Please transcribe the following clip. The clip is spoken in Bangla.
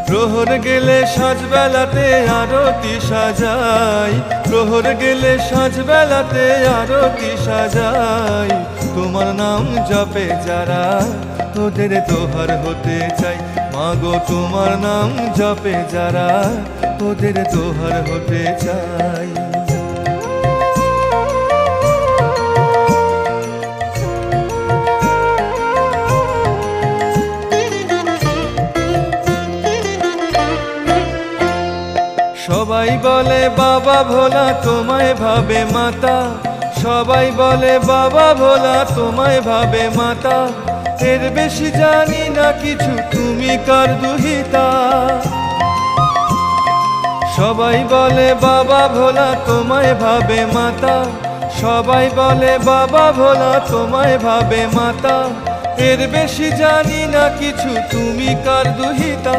প্রহর গেলে সাজবেলাতে আরতি সাজাই, প্রহর গেলে সাজবেলাতে আরতি সাজাই। তোমার নাম জপে যারা ওদের দোহার হতে চাই, মাগো তোমার নাম জপে যারা ওদের দোহার হতে চাই। সবাই বলে বাবা ভোলা তোমায় ভাবে মাতা, সবাই বলে বাবা ভোলা তোমায় ভাবে মাতা। এর বেশি জানি না কিছু, তুমি কার দুহিতা। সবাই বলে বাবা ভোলা তোমায় ভাবে মাতা, সবাই বলে বাবা ভোলা তোমায় ভাবে মাতা। এর বেশি জানি না কিছু, তুমি কার দুহিতা।